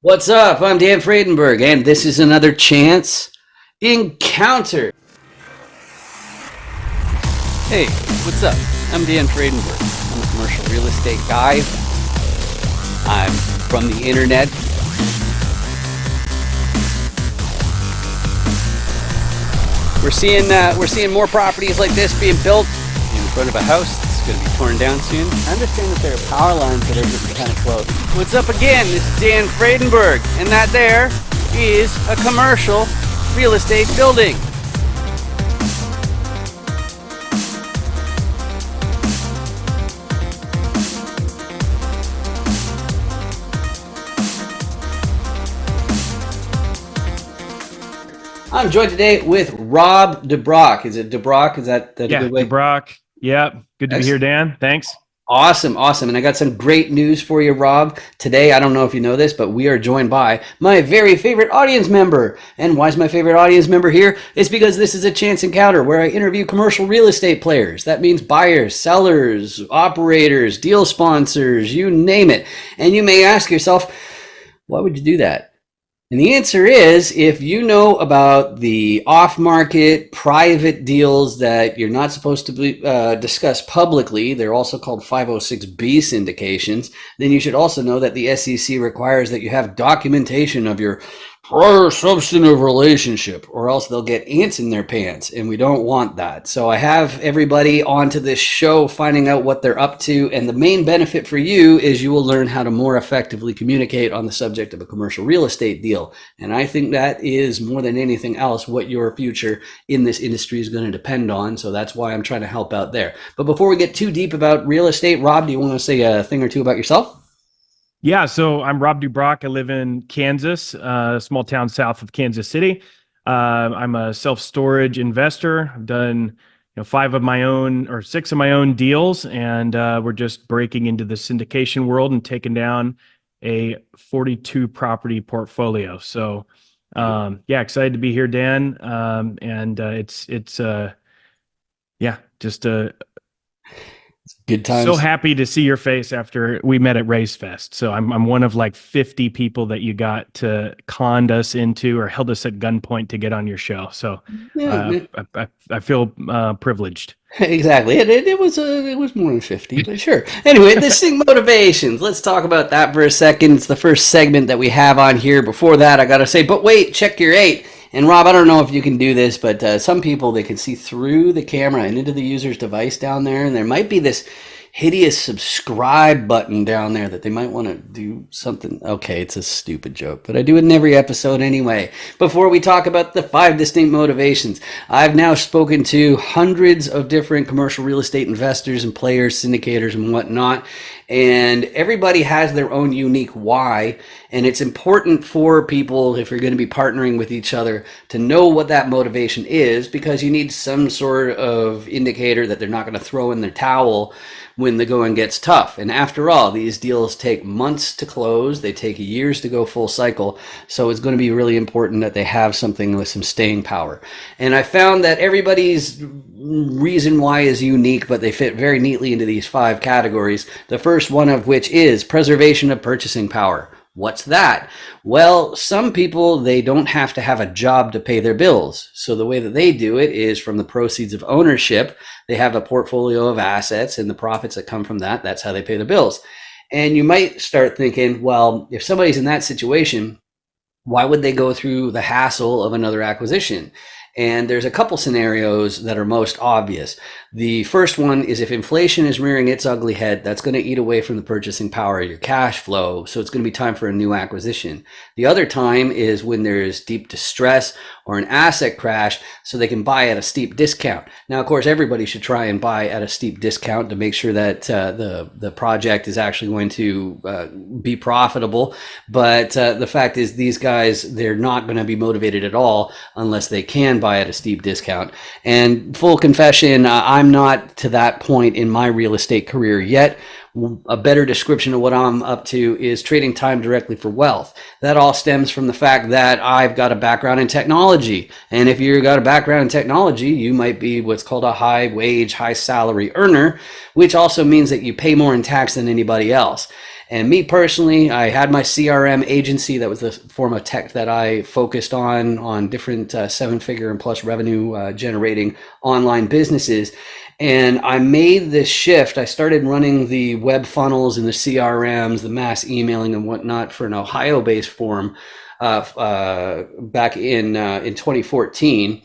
What's up? I'm Dan Fredenberg, and this is another chance encounter. Hey, what's up? I'm Dan Fredenberg. I'm a commercial real estate guy. I'm from the internet. We're seeing more properties like this being built in front of a house that's going to be torn down soon. I understand that there are power lines that are getting kind of close. What's up again? This is Dan Fredenberg, and that there is a commercial real estate building. I'm joined today with Rob DuBroc. Is it DuBroc? Is that a good way? DuBroc. Yep. Good to be here, Dan. Thanks. Awesome. And I got some great news for you, Rob. Today, I don't know if you know this, but we are joined by my very favorite audience member. And why is my favorite audience member here? It's because this is a chance encounter where I interview commercial real estate players. That means buyers, sellers, operators, deal sponsors, you name it. And you may ask yourself, why would you do that? And the answer is, if you know about the off-market private deals that you're not supposed to discuss publicly, they're also called 506B syndications, then you should also know that the SEC requires that you have documentation of your prior substantive relationship, or else they'll get ants in their pants, and we don't want that. So I have everybody onto this show finding out what they're up to, and the main benefit for you is you will learn how to more effectively communicate on the subject of a commercial real estate deal. And I think that is, more than anything else, what your future in this industry is going to depend on. So that's why I'm trying to help out there. But before we get too deep about real estate, Rob, do you want to say a thing or two about yourself? Yeah, so I'm Rob DuBroc. I live in Kansas, a small town south of Kansas City. I'm a self-storage investor. I've done 6 of my own deals, and we're just breaking into the syndication world and taking down a 42 property portfolio. So excited to be here, Dan. Just a good times. So happy to see your face after we met at Race Fest. So I'm one of like 50 people that you got to conned us into or held us at gunpoint to get on your show. So I feel privileged. Exactly. It was more than 50, but sure. Anyway, distinct motivations. Let's talk about that for a second. It's the first segment that we have on here. Before that, I got to say, but wait, check your 8. And Rob, I don't know if you can do this, but some people, they can see through the camera and into the user's device down there, and there might be this hideous subscribe button down there that they might want to do something. Okay, it's a stupid joke, but I do it in every episode anyway. Before we talk about the 5 distinct motivations, I've now spoken to hundreds of different commercial real estate investors and players, syndicators and whatnot, and everybody has their own unique why. And it's important for people, if you're going to be partnering with each other, to know what that motivation is, because you need some sort of indicator that they're not going to throw in their towel when the going gets tough. And after all, these deals take months to close. They take years to go full cycle. So it's going to be really important that they have something with some staying power. And I found that everybody's reason why is unique, but they fit very neatly into these 5 categories. The first one of which is preservation of purchasing power. What's that? Well, some people, they don't have to have a job to pay their bills. So the way that they do it is from the proceeds of ownership. They have a portfolio of assets, and the profits that come from that, that's how they pay the bills. And you might start thinking, well, if somebody's in that situation, why would they go through the hassle of another acquisition? And there's a couple scenarios that are most obvious. The first one is if inflation is rearing its ugly head, that's going to eat away from the purchasing power of your cash flow. So it's going to be time for a new acquisition. The other time is when there's deep distress or an asset crash, so they can buy at a steep discount. Now, of course, everybody should try and buy at a steep discount to make sure that the project is actually going to be profitable. But the fact is, these guys, they're not going to be motivated at all unless they can buy at a steep discount. And full confession, I'm not to that point in my real estate career yet. A better description of what I'm up to is trading time directly for wealth. That all stems from the fact that I've got a background in technology. And if you've got a background in technology, you might be what's called a high wage, high salary earner, which also means that you pay more in tax than anybody else. And me personally, I had my CRM agency. That was the form of tech that I focused on different seven-figure and plus revenue generating online businesses. And I made this shift. I started running the web funnels and the CRMs, the mass emailing and whatnot for an Ohio-based firm back in 2014.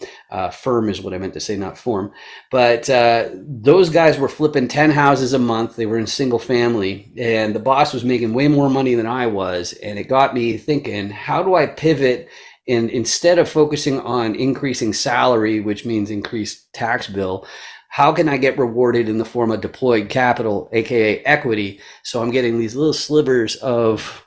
Firm is what I meant to say, not form. But those guys were flipping 10 houses a month. They were in single family, and the boss was making way more money than I was. And it got me thinking, how do I pivot? And instead of focusing on increasing salary, which means increased tax bill, how can I get rewarded in the form of deployed capital, aka equity? So I'm getting these little slivers of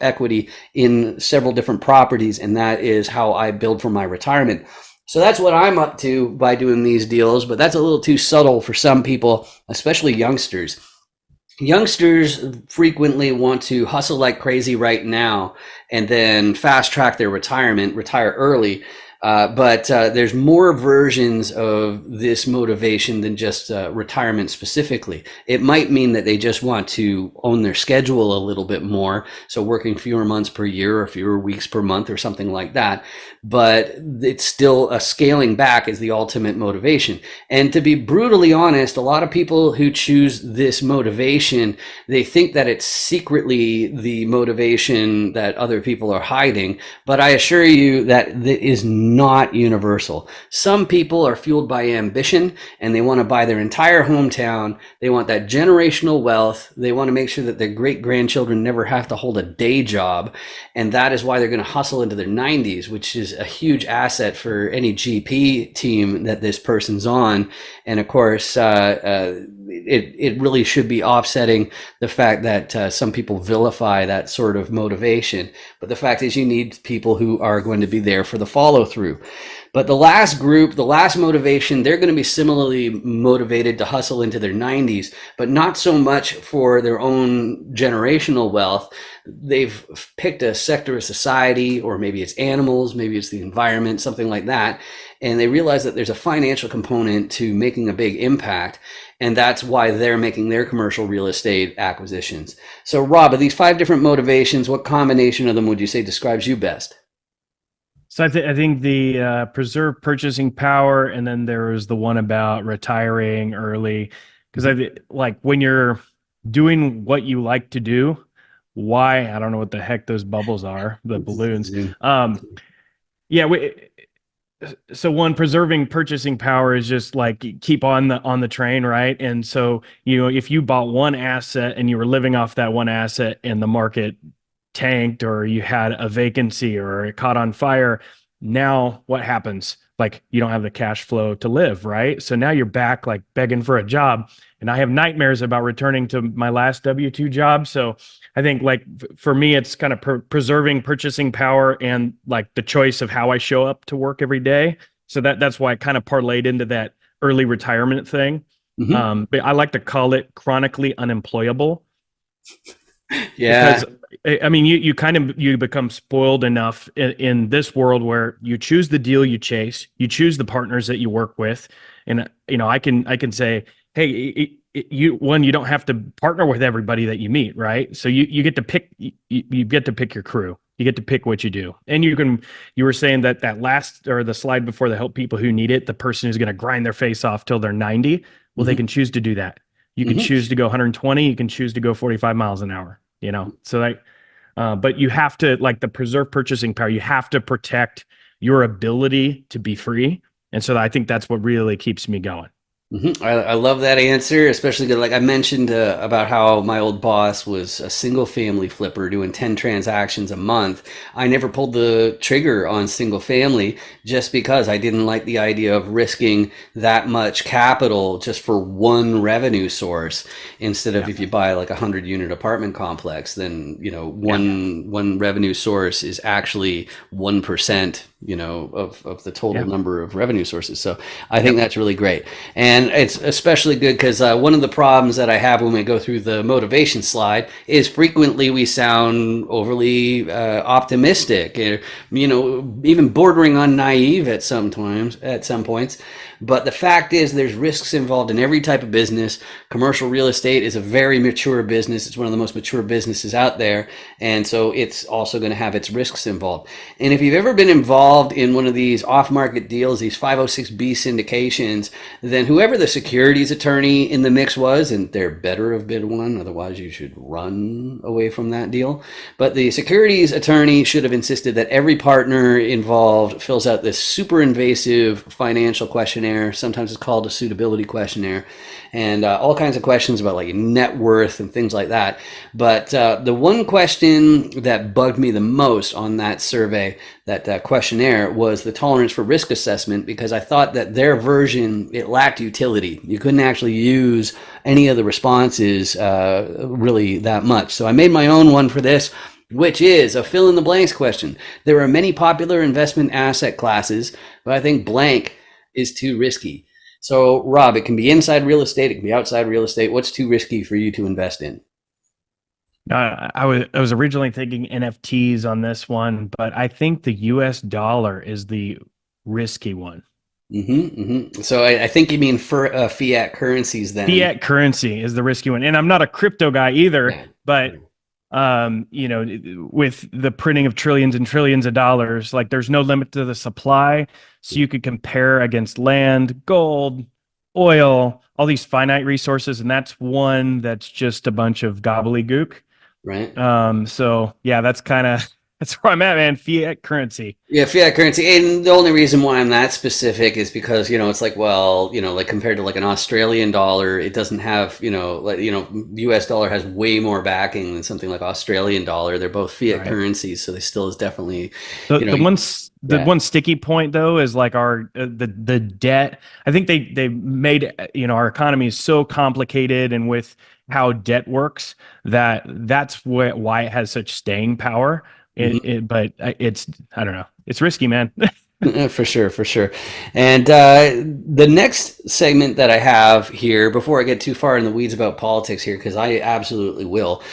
equity in several different properties, and that is how I build for my retirement. So that's what I'm up to by doing these deals, but that's a little too subtle for some people, especially youngsters. Youngsters frequently want to hustle like crazy right now and then fast track their retirement, retire early. But there's more versions of this motivation than just retirement specifically. It might mean that they just want to own their schedule a little bit more, so working fewer months per year or fewer weeks per month or something like that. But it's still a scaling back is the ultimate motivation. And to be brutally honest, a lot of people who choose this motivation, they think that it's secretly the motivation that other people are hiding. But I assure you that it is not universal. Some people are fueled by ambition and they want to buy their entire hometown. They want that generational wealth. They want to make sure that their great grandchildren never have to hold a day job. And that is why they're going to hustle into their 90s, which is a huge asset for any GP team that this person's on. And of course, it really should be offsetting the fact that some people vilify that sort of motivation. But the fact is, you need people who are going to be there for the follow through. But the last group, the last motivation, they're going to be similarly motivated to hustle into their 90s, but not so much for their own generational wealth. They've picked a sector of society, or maybe it's animals, maybe it's the environment, something like that. And they realize that there's a financial component to making a big impact. And that's why they're making their commercial real estate acquisitions. So, Rob, of these 5 different motivations, what combination of them would you say describes you best? So I think the preserve purchasing power, and then there was the one about retiring early, because like when you're doing what you like to do, why I don't know what the heck those bubbles are, the balloons. Yeah, so one, preserving purchasing power is just like keep on the train, right? And so if you bought one asset and you were living off that one asset and the market tanked, or you had a vacancy, or it caught on fire, now what happens? Like, you don't have the cash flow to live, right? So now you're back like begging for a job. And I have nightmares about returning to my last W-2 job. So I think, like, for me, it's kind of preserving purchasing power and like the choice of how I show up to work every day. So that's why I kind of parlayed into that early retirement thing. Mm-hmm. But I like to call it chronically unemployable. Yeah. Because I mean, you become spoiled enough in this world where you choose the deal you chase, you choose the partners that you work with, and I can say, hey, you don't have to partner with everybody that you meet, right? So you get to pick you get to pick your crew, you get to pick what you do, and you were saying that last, or the slide before, the help people who need it, the person who's going to grind their face off till they're 90. Well, they Mm-hmm. can choose to do that. You can Mm-hmm. choose to go 120. You can choose to go 45 miles an hour. So like, but you have to, like, the preserve purchasing power. You have to protect your ability to be free, and so I think that's what really keeps me going. Mm-hmm. I love that answer, especially good. Like I mentioned about how my old boss was a single family flipper doing 10 transactions a month. I never pulled the trigger on single family just because I didn't like the idea of risking that much capital just for one revenue source. Instead of, Yeah, if you buy like a 100 unit apartment complex, then yeah, one revenue source is actually 1% of the total Yeah. number of revenue sources. So I think that's really great. And it's especially good because one of the problems that I have when we go through the motivation slide is frequently we sound overly optimistic, even bordering on naive at some points. But the fact is, there's risks involved in every type of business. Commercial real estate is a very mature business. It's one of the most mature businesses out there. And so it's also going to have its risks involved. And if you've ever been involved in one of these off market deals, these 506B syndications, then whoever the securities attorney in the mix was, and there better have been one, otherwise you should run away from that deal. But the securities attorney should have insisted that every partner involved fills out this super invasive financial questionnaire. Sometimes it's called a suitability questionnaire, and all kinds of questions about like net worth and things like that. But the one question that bugged me the most on that survey, that questionnaire, was the tolerance for risk assessment, because I thought that their version, it lacked utility. You couldn't actually use any of the responses really that much. So I made my own one for this, which is a fill in the blanks question. There are many popular investment asset classes, but I think blank is too risky. So, Rob, it can be inside real estate, it can be outside real estate. What's too risky for you to invest in? I was originally thinking NFTs on this one, but I think the US dollar is the risky one. So, I think you mean for fiat currencies then. Fiat currency is the risky one. And I'm not a crypto guy either, Yeah. but with the printing of trillions and trillions of dollars, like there's no limit to the supply. So you could compare against land, gold, oil, all these finite resources, and that's one that's just a bunch of gobbledygook. Right. So yeah, that's kind of that's where I'm at, man. Fiat currency. Yeah, fiat currency. And the only reason why I'm that specific is because, it's like, well, like compared to like an Australian dollar, it doesn't have, US dollar has way more backing than something like Australian dollar. They're both fiat Right. currencies, so they still is definitely, The you know, the one the yeah, one sticky point though is like our the debt. I think they made our economy is so complicated, and with how debt works, that's why it has such staying power. mhm. But it's I don't know. It's risky, man. For sure, for sure. And the next segment that I have here, before I get too far in the weeds about politics here, because I absolutely will,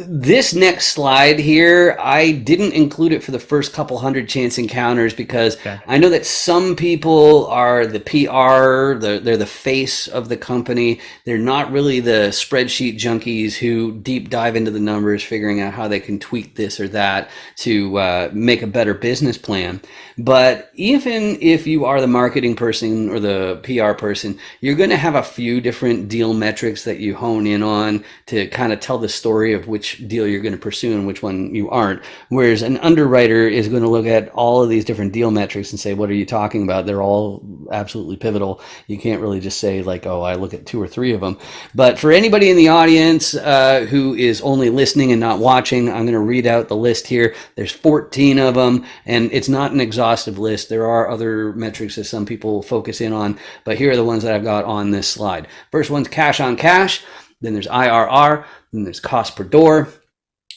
this next slide here, I didn't include it for the first couple hundred chance encounters because Okay. I know that some people are the PR, they're the face of the company. They're not really the spreadsheet junkies who deep dive into the numbers, figuring out how they can tweak this or that to make a better business plan. But even if you are the marketing person or the PR person, you're going to have a few different deal metrics that you hone in on to kind of tell the story of which deal you're going to pursue and which one you aren't. Whereas an underwriter is going to look at all of these different deal metrics and say, what are you talking about? They're all absolutely pivotal. You can't really just say like, oh, I look at two or three of them. But for anybody in the audience who is only listening and not watching, I'm going to read out the list here. There's 14 of them, and it's not an exhaustive list. There are other metrics that some people focus in on, but here are the ones that I've got on this slide. First one's cash on cash. Then there's IRR. Then there's cost per door.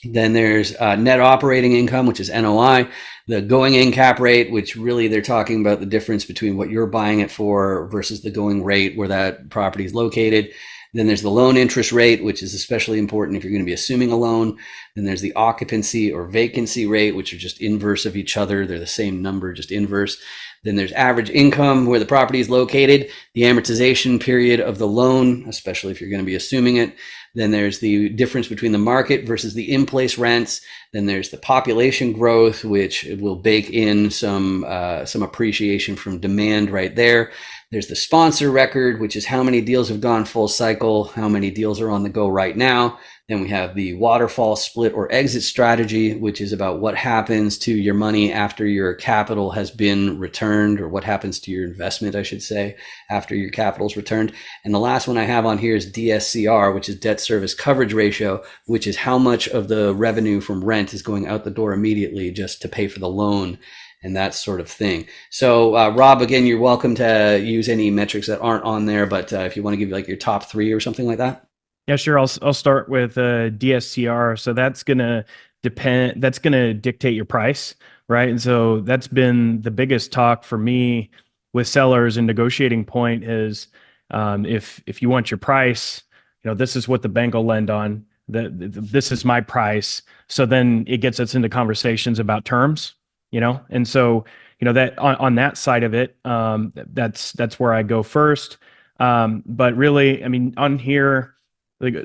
Then there's net operating income, which is NOI, the going in cap rate, which really they're talking about the difference between what you're buying it for versus the going rate where that property is located. Then there's the loan interest rate, which is especially important if you're going to be assuming a loan. Then there's the occupancy or vacancy rate, which are just inverse of each other. They're the same number, just inverse. Then there's average income where the property is located, the amortization period of the loan, especially if you're going to be assuming it. Then there's the difference between the market versus the in-place rents. Then there's the population growth, which will bake in some appreciation from demand right there. There's the sponsor record, which is how many deals have gone full cycle, how many deals are on the go right now. Then we have the waterfall split or exit strategy, which is about what happens to your money after your capital has been returned, or what happens to your investment, I should say, after your capital is returned. And the last one I have on here is DSCR, which is debt service coverage ratio, which is how much of the revenue from rent is going out the door immediately just to pay for the loan and that sort of thing. So, Rob, again, you're welcome to use any metrics that aren't on there, but if you want to give like your top three or something like that. Yeah, sure. I'll start with DSCR. So that's gonna that's going to dictate your price, right? And so that's been the biggest talk for me with sellers and negotiating point is if you want your price, this is what the bank will lend on. This is my price. So then it gets us into conversations about terms, and so that on that side of it, that's where I go first. But really, I mean, on here,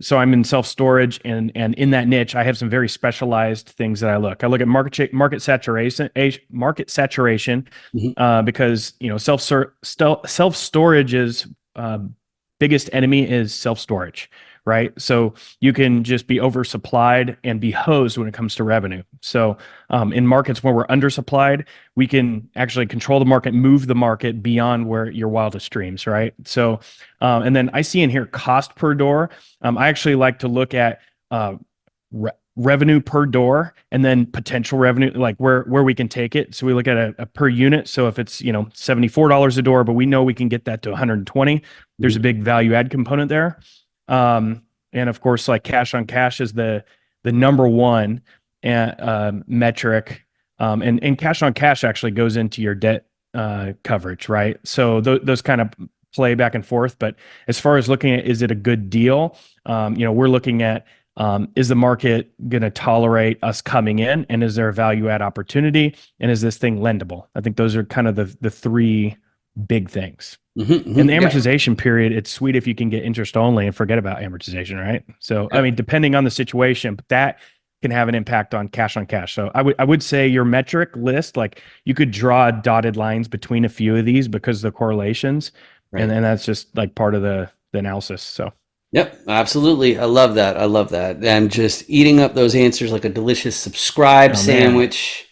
so I'm in self storage, and in that niche, I have some very specialized things that I look. I look at market saturation, Mhm. because self storage's biggest enemy is self storage, right? So you can just be oversupplied and be hosed when it comes to revenue. So in markets where we're undersupplied, we can actually control the market, move the market beyond where your wildest dreams, right? So, and then I see in here cost per door. I actually like to look at revenue per door and then potential revenue, like where we can take it. So we look at a per unit. So if it's $74 a door, but we know we can get that to 120, there's a big value add component there. And of course, like cash on cash is the number one metric. And cash on cash actually goes into your debt coverage, right? So those kind of play back and forth. But as far as looking at, is it a good deal? We're looking at, is the market going to tolerate us coming in, and is there a value add opportunity, and is this thing lendable? I think those are kind of the three big things. In the amortization period, it's sweet if you can get interest only and forget about amortization, right? So, I mean, depending on the situation, but that can have an impact on cash on cash. So I would say your metric list, like you could draw dotted lines between a few of these because of the correlations. Right. And then that's just like part of the analysis. So. Yep, absolutely. I love that. I love that. I'm just eating up those answers like a delicious subscribe sandwich.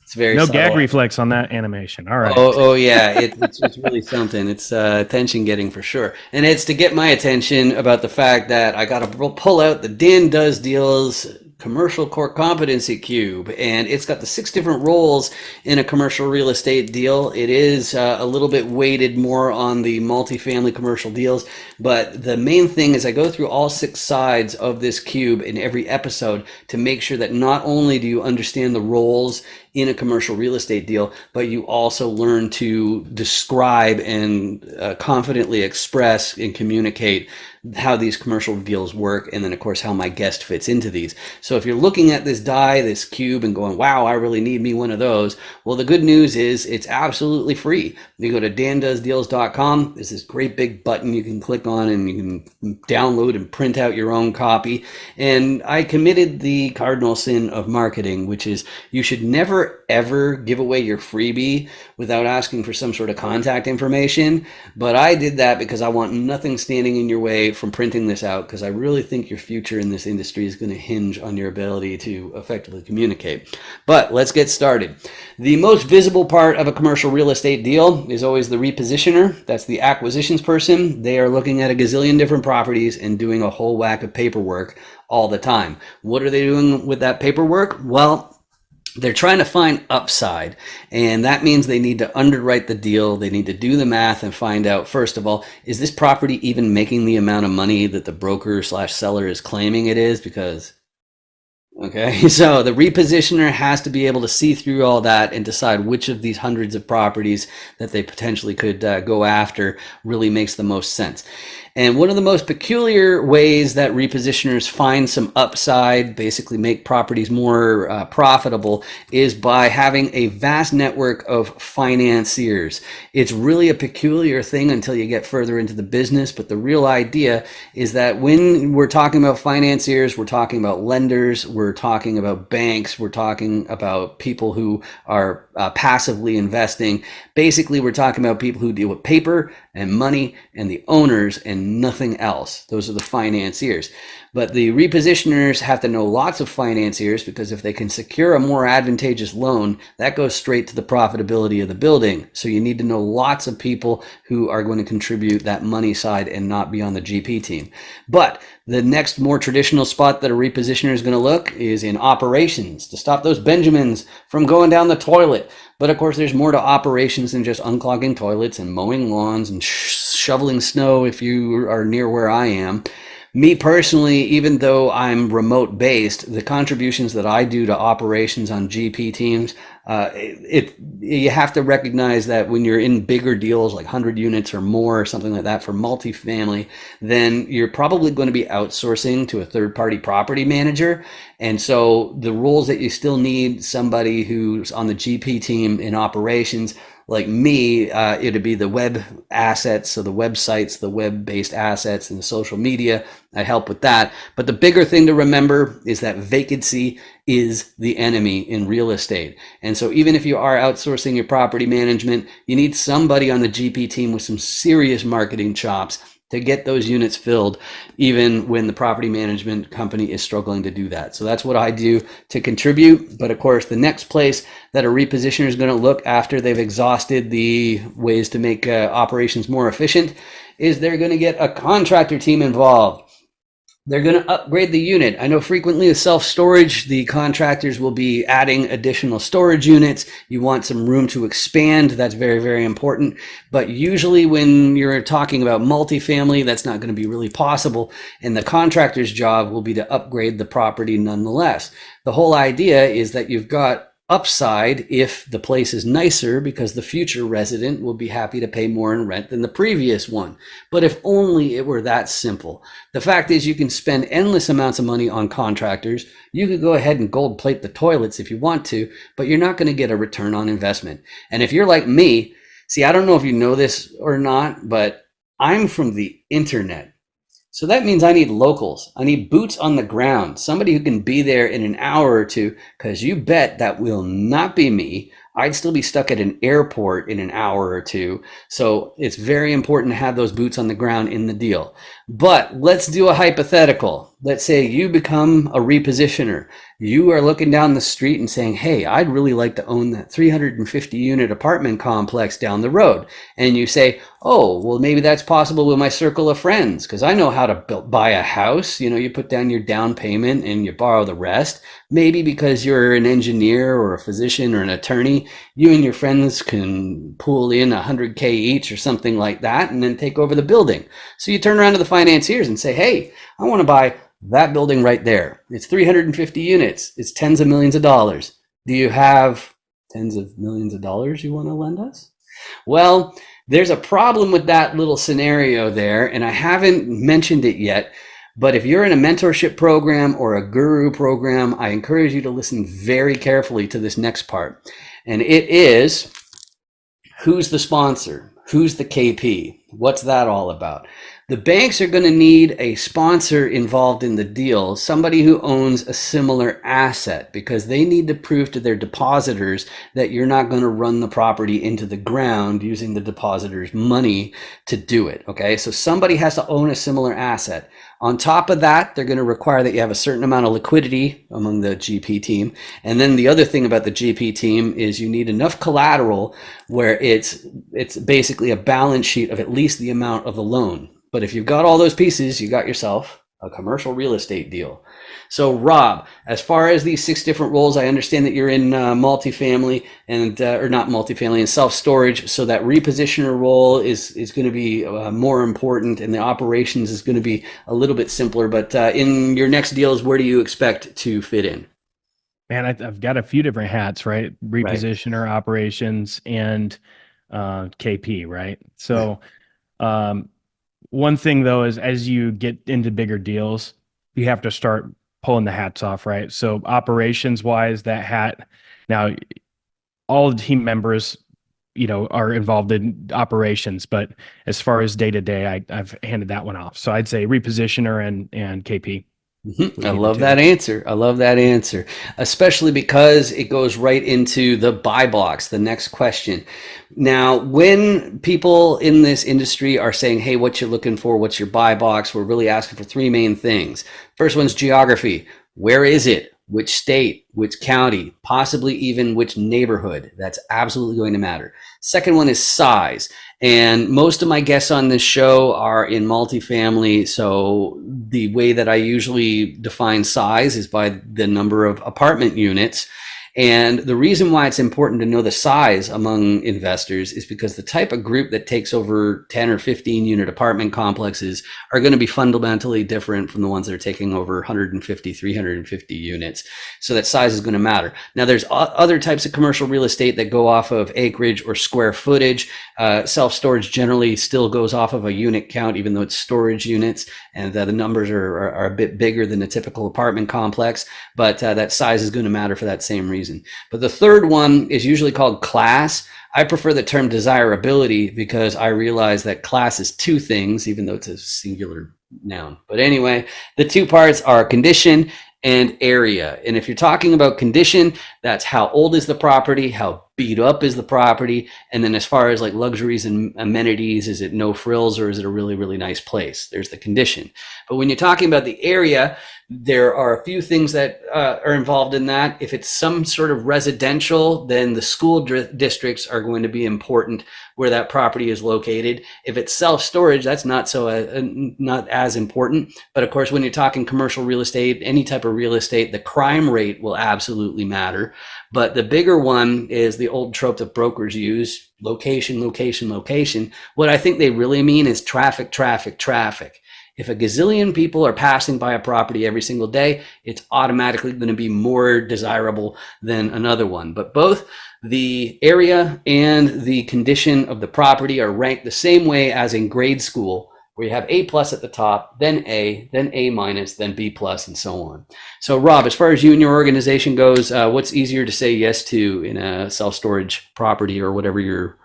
It's very no subtle. Gag reflex on that animation. All right. Oh yeah, it's really something. It's attention getting for sure, and it's to get my attention about the fact that I got to pull out the Dan Does Deals commercial core competency cube, and it's got the 6 different roles in a commercial real estate deal. It is a little bit weighted more on the multifamily commercial deals, but the main thing is I go through all 6 sides of this cube in every episode to make sure that not only do you understand the roles in a commercial real estate deal, but you also learn to describe and confidently express and communicate how these commercial deals work, and then of course how my guest fits into these. So if you're looking at this die, this cube, and going, wow, I really need me one of those, well, the good news is it's absolutely free. You go to dandoesdeals.com. There's this great big button you can click on, and you can download and print out your own copy. And I committed the cardinal sin of marketing, which is you should never ever give away your freebie without asking for some sort of contact information. But I did that because I want nothing standing in your way from printing this out, because I really think your future in this industry is going to hinge on your ability to effectively communicate. But let's get started. The most visible part of a commercial real estate deal is always the repositioner. That's the acquisitions person. They are looking at a gazillion different properties and doing a whole whack of paperwork all the time. What are they doing with that paperwork? Well, they're trying to find upside, and that means they need to underwrite the deal. They need to do the math and find out, first of all, is this property even making the amount of money that the broker / seller is claiming it is? Because, okay, so the repositioner has to be able to see through all that and decide which of these hundreds of properties that they potentially could go after really makes the most sense. And one of the most peculiar ways that repositioners find some upside, basically make properties more profitable, is by having a vast network of financiers. It's really a peculiar thing until you get further into the business, but the real idea is that when we're talking about financiers, we're talking about lenders, we're talking about banks, we're talking about people who are passively investing. Basically, we're talking about people who deal with paper and money and the owners and nothing else. Those are the financiers. But the repositioners have to know lots of financiers, because if they can secure a more advantageous loan, that goes straight to the profitability of the building. So you need to know lots of people who are going to contribute that money side and not be on the GP team. But the next more traditional spot that a repositioner is going to look is in operations, to stop those Benjamins from going down the toilet. But of course, there's more to operations than just unclogging toilets and mowing lawns and shoveling snow if you are near where I am. Me personally, even though I'm remote based, the contributions that I do to operations on GP teams, you have to recognize that when you're in bigger deals like 100 units or more or something like that for multifamily, then you're probably going to be outsourcing to a third party property manager. And so the roles that you still need somebody who's on the GP team in operations, like me, it'd be the web assets, so the websites, the web-based assets, and the social media. I help with that. But the bigger thing to remember is that vacancy is the enemy in real estate. And so even if you are outsourcing your property management, you need somebody on the GP team with some serious marketing chops to get those units filled, even when the property management company is struggling to do that. So that's what I do to contribute. But of course, the next place that a repositioner is going to look after they've exhausted the ways to make operations more efficient is they're going to get a contractor team involved. They're going to upgrade the unit. I know frequently with self-storage, the contractors will be adding additional storage units. You want some room to expand. That's very, very important. But usually when you're talking about multifamily, that's not going to be really possible. And the contractor's job will be to upgrade the property nonetheless. The whole idea is that you've got upside if the place is nicer because the future resident will be happy to pay more in rent than the previous one. But if only it were that simple. The fact is you can spend endless amounts of money on contractors. You could go ahead and gold plate the toilets if you want to, but you're not going to get a return on investment. And if you're like me, see, I don't know if you know this or not, but I'm from the internet. So that means I need locals. I need boots on the ground, somebody who can be there in an hour or two, because you bet that will not be me. I'd still be stuck at an airport in an hour or two. So it's very important to have those boots on the ground in the deal. But let's do a hypothetical. Let's say you become a repositioner. You are looking down the street and saying, hey, I'd really like to own that 350 unit apartment complex down the road. And you say, oh, well, maybe that's possible with my circle of friends because I know how to buy a house. You know, you put down your down payment and you borrow the rest. Maybe because you're an engineer or a physician or an attorney, you and your friends can pool in 100K each or something like that and then take over the building. So you turn around to the financiers and say, hey, I want to buy that building right there. It's 350 units. It's tens of millions of dollars. Do you have tens of millions of dollars you want to lend us? Well, there's a problem with that little scenario there, and I haven't mentioned it yet. But if you're in a mentorship program or a guru program, I encourage you to listen very carefully to this next part. And it is, who's the sponsor? Who's the KP? What's that all about? The banks are going to need a sponsor involved in the deal, somebody who owns a similar asset, because they need to prove to their depositors that you're not going to run the property into the ground using the depositor's money to do it. Okay, so somebody has to own a similar asset. On top of that, they're going to require that you have a certain amount of liquidity among the GP team. And then the other thing about the GP team is you need enough collateral where it's basically a balance sheet of at least the amount of the loan. But if you've got all those pieces, you got yourself a commercial real estate deal. So Rob, as far as these 6 different roles, I understand that you're in multifamily and or not multifamily and self-storage. So that repositioner role is going to be more important, and the operations is going to be a little bit simpler. But in your next deals, where do you expect to fit in? Man, I've got a few different hats, right? Right. Repositioner, operations, and KP, right? So one thing though is as you get into bigger deals, you have to start pulling the hats off, right? So operations wise, that hat now, all the team members, are involved in operations, but as far as day to day, I've handed that one off. So I'd say repositioner and KP would I be the love two. that answer. I love that answer, especially because it goes right into the buy box, the next question. Now, when people in this industry are saying, hey, what you looking for? What's your buy box? We're really asking for 3 main things. First one's geography. Where is it? Which state, which county, possibly even which neighborhood. That's absolutely going to matter. Second one is size. And most of my guests on this show are in multifamily. So the way that I usually define size is by the number of apartment units. And the reason why it's important to know the size among investors is because the type of group that takes over 10 or 15 unit apartment complexes are going to be fundamentally different from the ones that are taking over 150, 350 units. So that size is going to matter. Now, there's other types of commercial real estate that go off of acreage or square footage. Self-storage generally still goes off of a unit count, even though it's storage units, and the numbers are a bit bigger than a typical apartment complex, but that size is going to matter for that same reason. But the third one is usually called class. I prefer the term desirability because I realize that class is two things, even though it's a singular noun. But anyway, the two parts are condition and area. And if you're talking about condition, that's how old is the property, how beat up is the property, and then as far as like luxuries and amenities, is it no frills or is it a really, really nice place? There's the condition. But when you're talking about the area, there are a few things that are involved in that. If it's some sort of residential, then the school districts are going to be important where that property is located. If it's self-storage, that's not as important. But of course, when you're talking commercial real estate, any type of real estate, the crime rate will absolutely matter. But the bigger one is the old trope that brokers use: location, location, location. What I think they really mean is traffic, traffic, traffic. If a gazillion people are passing by a property every single day, it's automatically going to be more desirable than another one. But both the area and the condition of the property are ranked the same way as in grade school, where you have A plus at the top, then A minus, then B plus, and so on. So Rob, as far as you and your organization goes, what's easier to say yes to in a self-storage property or whatever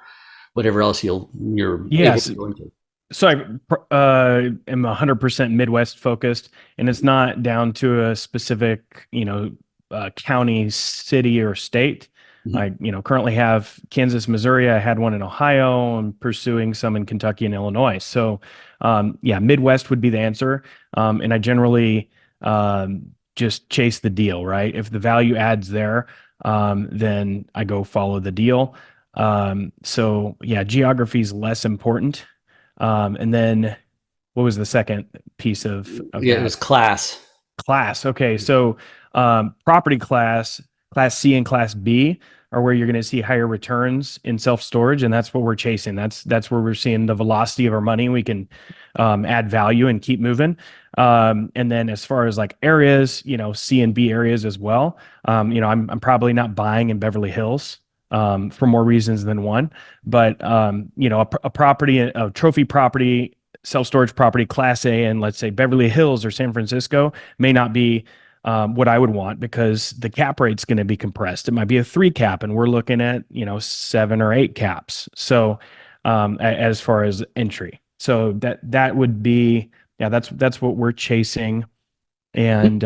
else you're able to go into? So I am 100% Midwest focused, and it's not down to a specific, county, city, or state. Mm-hmm. I, currently have Kansas, Missouri. I had one in Ohio. I'm pursuing some in Kentucky and Illinois. So, Midwest would be the answer. And I generally just chase the deal, right? If the value adds there, then I go follow the deal. Geography is less important. And then what was the second piece of that? It was class. Class. Okay. So, property class C and class B are where you're going to see higher returns in self-storage. And that's what we're chasing. That's where we're seeing the velocity of our money. We can, add value and keep moving. And then as far as like areas, C and B areas as well. I'm probably not buying in Beverly Hills, for more reasons than one, but a property, a trophy property, self-storage property, class A, and let's say Beverly Hills or San Francisco may not be what I would want, because the cap rate's going to be compressed. It might be a 3 cap, and we're looking at 7 or 8 caps. So as far as entry, so that would be that's what we're chasing, and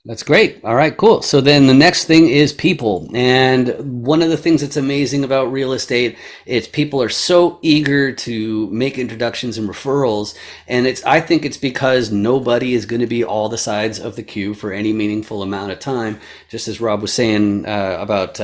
That's great. All right, cool. So then the next thing is people. And one of the things that's amazing about real estate is people are so eager to make introductions and referrals. And I think it's because nobody is going to be all the sides of the queue for any meaningful amount of time, just as Rob was saying about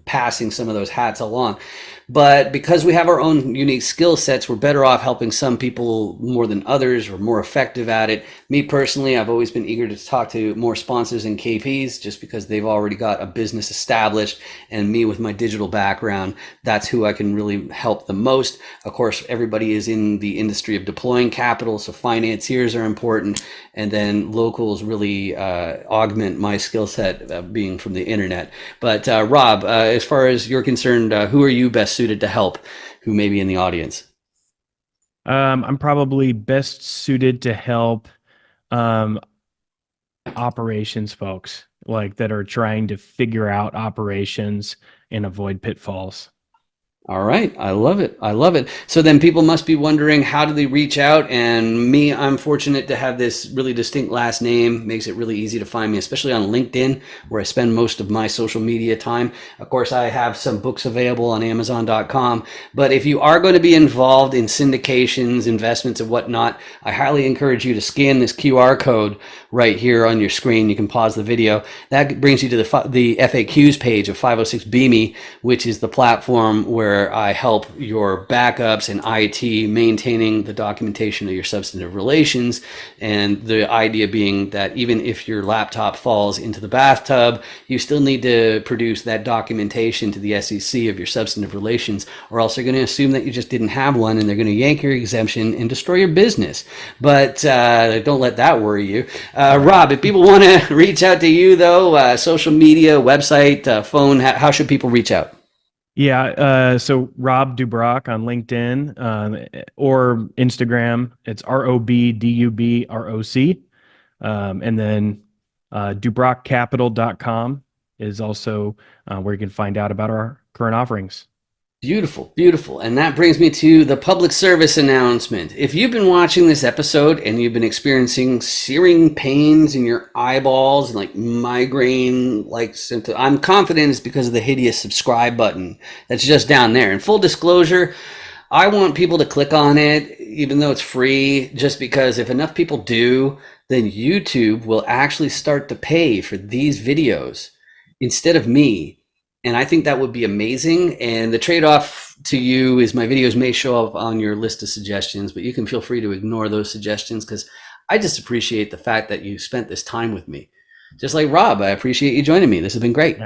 passing some of those hats along. But because we have our own unique skill sets, we're better off helping some people more than others. We're more effective at it. Me personally, I've always been eager to talk to more sponsors and KPs just because they've already got a business established. And me with my digital background, that's who I can really help the most. Of course, everybody is in the industry of deploying capital, so financiers are important. And then locals really augment my skill set being from the internet. But Rob, as far as you're concerned, who are you best suited to help who may be in the audience? I'm probably best suited to help operations folks that are trying to figure out operations and avoid pitfalls. All right. I love it. I love it. So then people must be wondering, how do they reach out? And me, I'm fortunate to have this really distinct last name. Makes it really easy to find me, especially on LinkedIn, where I spend most of my social media time. Of course, I have some books available on Amazon.com. But if you are going to be involved in syndications, investments, and whatnot, I highly encourage you to scan this QR code right here on your screen. You can pause the video. That brings you to the FAQs page of 506 BME, which is the platform where where I help your backups and IT maintaining the documentation of your substantive relations. And the idea being that even if your laptop falls into the bathtub, you still need to produce that documentation to the SEC of your substantive relations, or else they're going to assume that you just didn't have one and they're going to yank your exemption and destroy your business. But don't let that worry you. Rob, if people want to reach out to you, though, social media, website, phone, how should people reach out? Yeah. So Rob DuBroc on LinkedIn or Instagram. It's ROBDUBROC. And then DuBrocCapital.com is also where you can find out about our current offerings. Beautiful, beautiful. And that brings me to the public service announcement. If you've been watching this episode and you've been experiencing searing pains in your eyeballs and like migraine like symptoms, I'm confident it's because of the hideous subscribe button that's just down there. In full disclosure, I want people to click on it, even though it's free, just because if enough people do, then YouTube will actually start to pay for these videos instead of me. And I think that would be amazing. And the trade-off to you is my videos may show up on your list of suggestions, but you can feel free to ignore those suggestions because I just appreciate the fact that you spent this time with me. Just like Rob, I appreciate you joining me. This has been great.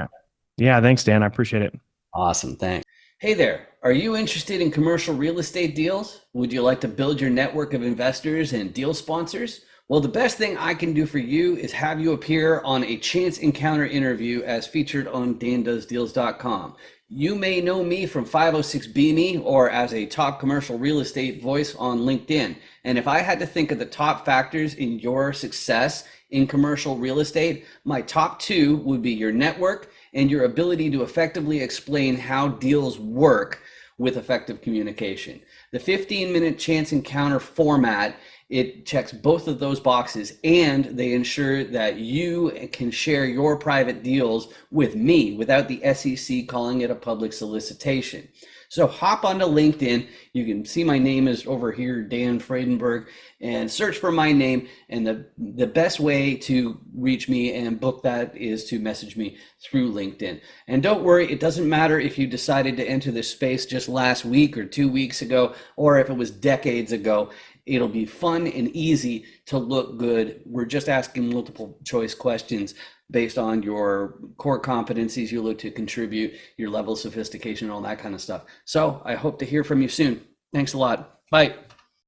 Yeah, thanks, Dan. I appreciate it. Awesome. Thanks. Hey there. Are you interested in commercial real estate deals? Would you like to build your network of investors and deal sponsors? Well, the best thing I can do for you is have you appear on a chance encounter interview as featured on dandoesdeals.com. You may know me from 506B or as a top commercial real estate voice on LinkedIn. And if I had to think of the top factors in your success in commercial real estate, my top two would be your network and your ability to effectively explain how deals work with effective communication. The 15-minute chance encounter format, it checks both of those boxes, and they ensure that you can share your private deals with me without the SEC calling it a public solicitation. So hop onto LinkedIn. You can see my name is over here, Dan Friedenberg, and search for my name. And the best way to reach me and book that is to message me through LinkedIn. And don't worry, it doesn't matter if you decided to enter this space just last week or 2 weeks ago, or if it was decades ago. It'll be fun and easy to look good. We're just asking multiple choice questions based on your core competencies you look to contribute, your level of sophistication, and all that kind of stuff. So I hope to hear from you soon. Thanks a lot. Bye.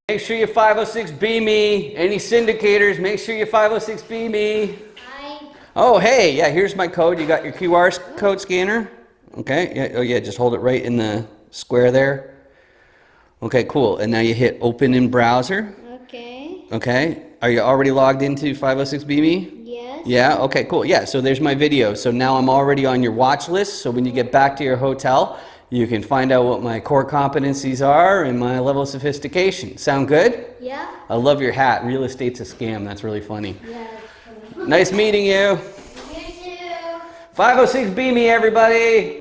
Make sure you 506B me. Any syndicators, make sure you 506B me. Hi. Oh, hey, yeah, here's my code. You got your QR code scanner? Okay, yeah, oh yeah, just hold it right in the square there. Okay, cool. And now you hit open in browser. Okay. Okay. Are you already logged into 506BME? Yes. Yeah, okay, cool. Yeah, so there's my video. So now I'm already on your watch list. So when you get back to your hotel, you can find out what my core competencies are and my level of sophistication. Sound good? Yeah. I love your hat. Real estate's a scam. That's really funny. Yeah. Nice meeting you. You too. 506BME, everybody.